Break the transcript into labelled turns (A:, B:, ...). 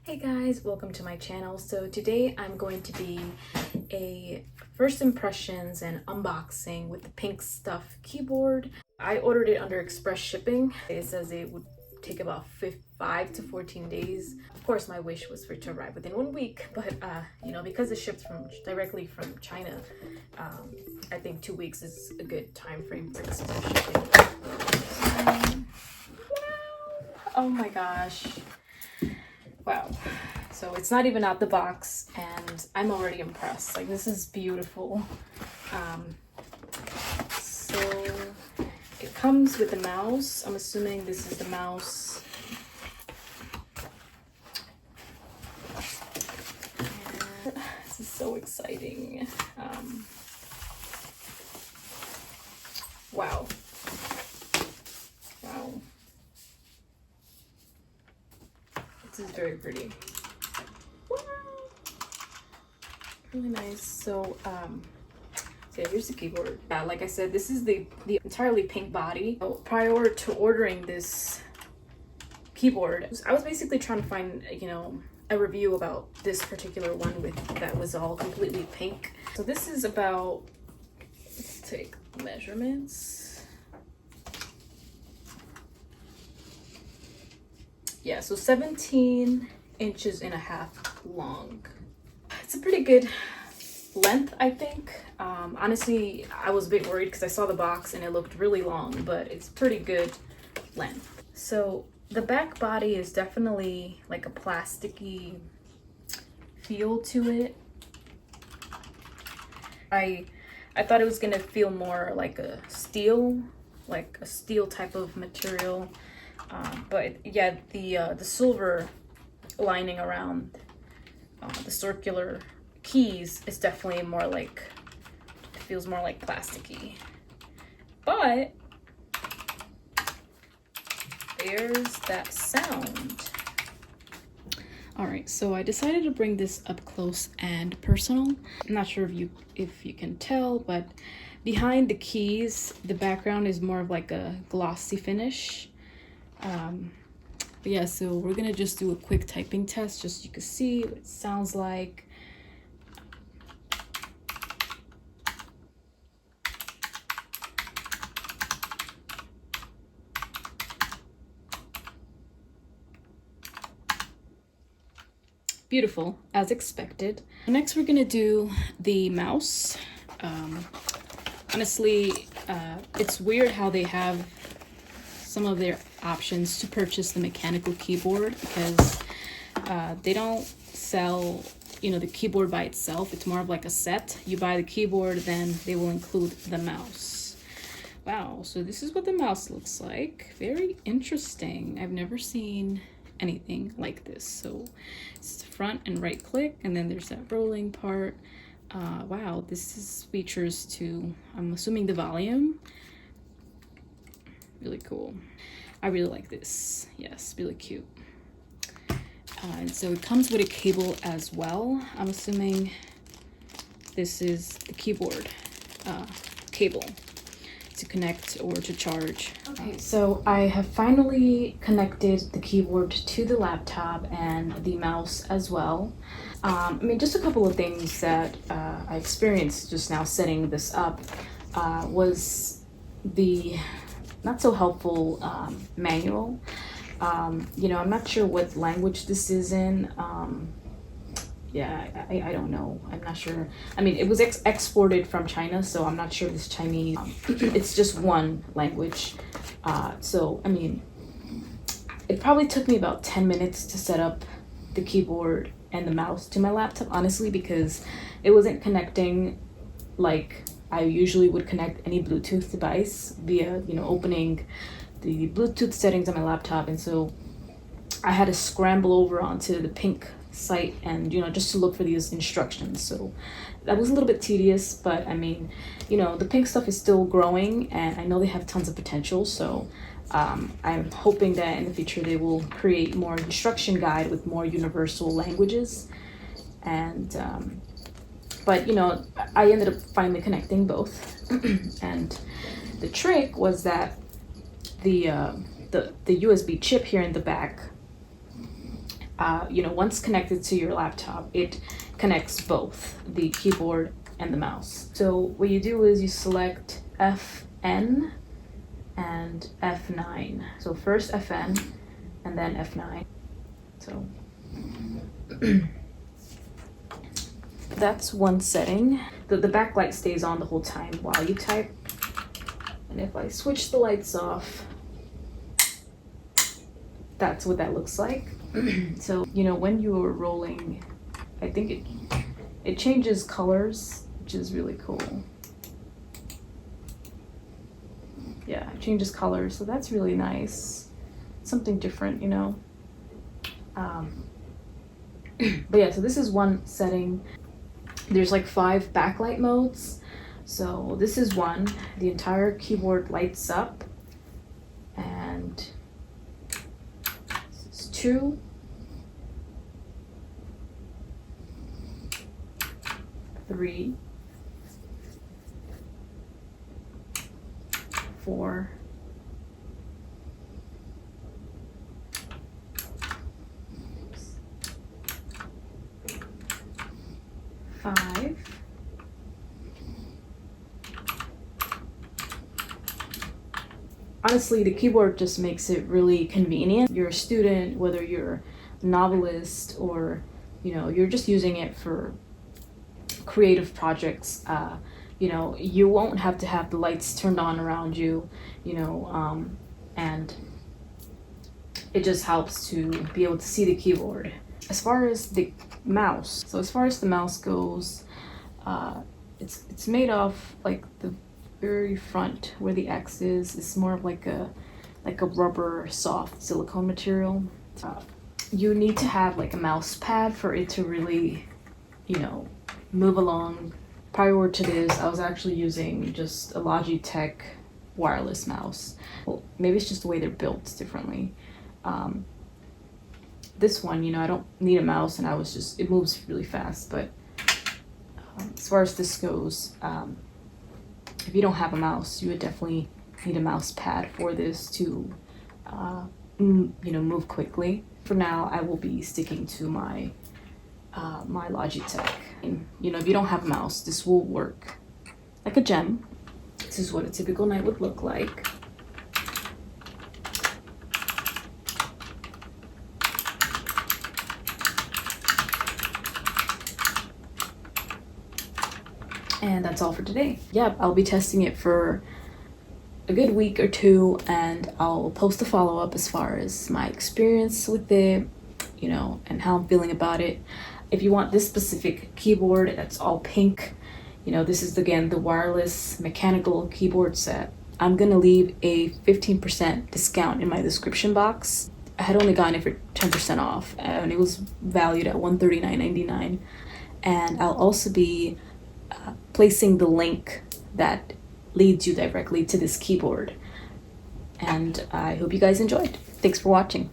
A: Hey guys, welcome to my channel. So today I'm going to be a first impressions and unboxing with the Pink Stuff keyboard. I ordered it under express shipping. It says it would take about 5 to 14 days. Of course, my wish was for it to arrive within 1 week, but because it shipped directly from China, I think 2 weeks is a good time frame for express shipping. Oh my gosh. Wow. So it's not even out the box and I'm already impressed. Like, this is beautiful. So it comes with a mouse. I'm assuming this is the mouse. And this is so exciting. Wow. Wow. This is very pretty. Wow. Really nice. So yeah, here's the keyboard. Like I said, this is the entirely pink body. So prior to ordering this keyboard, I was basically trying to find a review about this particular one that was all completely pink. So this is about, let's take measurements. Yeah, so 17 inches and a half long. It's a pretty good length, I think. Honestly, I was a bit worried because I saw the box and it looked really long, but it's pretty good length. So the back body is definitely like a plasticky feel to it. I thought it was gonna feel more like a steel type of material. But yeah, the silver lining around the circular keys is definitely more like, it feels more like plasticky. But there's that sound. All right, so I decided to bring this up close and personal. I'm not sure if you can tell, but behind the keys, the background is more of like a glossy finish. But yeah, so we're gonna just do a quick typing test just so you can see what it sounds like. Beautiful, as expected. Next, we're gonna do the mouse. Honestly, it's weird how they have some of their options to purchase the mechanical keyboard, because they don't sell the keyboard by itself. It's more of like a set. You buy the keyboard, then they will include the mouse. Wow, so this is what the mouse looks like. Very interesting. I've never seen anything like this. So it's front and right click, and then there's that rolling part. Wow, this is features to, I'm assuming, the volume. Really cool. I really like this. Yes, really cute. And so it comes with a cable as well. I'm assuming this is the keyboard cable to connect or to charge. Okay, so I have finally connected the keyboard to the laptop and the mouse as well. I mean, just a couple of things that I experienced just now setting this up was the not so helpful manual. I'm not sure what language this is in. Yeah, I don't know. I'm not sure. I mean, it was exported from China, so I'm not sure if it's Chinese. It's just one language. So, I mean, it probably took me about 10 minutes to set up the keyboard and the mouse to my laptop, honestly, because it wasn't connecting like I usually would connect any Bluetooth device via, opening the Bluetooth settings on my laptop. And so I had to scramble over onto the Pink site and, just to look for these instructions. So that was a little bit tedious, but I mean, the Pink Stuff is still growing and I know they have tons of potential. So I'm hoping that in the future they will create more instruction guide with more universal languages. And but I ended up finally connecting both. And the trick was that the the USB chip here in the back, you know, once connected to your laptop, it connects both the keyboard and the mouse. So what you do is you select FN and F9. So first FN and then F9. So that's one setting. The backlight stays on the whole time while you type. And if I switch the lights off, that's what that looks like. So, you know, when you are rolling, I think it changes colors, which is really cool. Yeah, it changes colors, so that's really nice. Something different, you know. But yeah, so this is one setting. There's like 5 backlight modes. So this is one. The entire keyboard lights up. And this is 2. 3. 4. 5. Honestly, the keyboard just makes it really convenient. You're a student, whether you're a novelist or, you know, you're just using it for creative projects. You know, you won't have to have the lights turned on around you, you know, and it just helps to be able to see the keyboard. As far as the mouse, so as far as the mouse goes, it's made of like the very front where the X is more of like a rubber soft silicone material. You need to have like a mouse pad for it to really, you know, move along. Prior to this, I was actually using just a Logitech wireless mouse. Well, maybe it's just the way they're built differently. This one, you know, I don't need a mouse, and it moves really fast. But as far as this goes, if you don't have a mouse, you would definitely need a mouse pad for this to, you know, move quickly. For now, I will be sticking to my my Logitech. And, you know, if you don't have a mouse, this will work like a gem. This is what a typical night would look like. And that's all for today. Yeah, I'll be testing it for a good week or 2, and I'll post a follow-up as far as my experience with it, you know, and how I'm feeling about it. If you want this specific keyboard that's all pink, you know, this is again the wireless mechanical keyboard set. I'm gonna leave a 15% discount in my description box. I had only gotten it for 10% off, and it was valued at $139.99. And I'll also be placing the link that leads you directly to this keyboard. And I hope you guys enjoyed. Thanks for watching.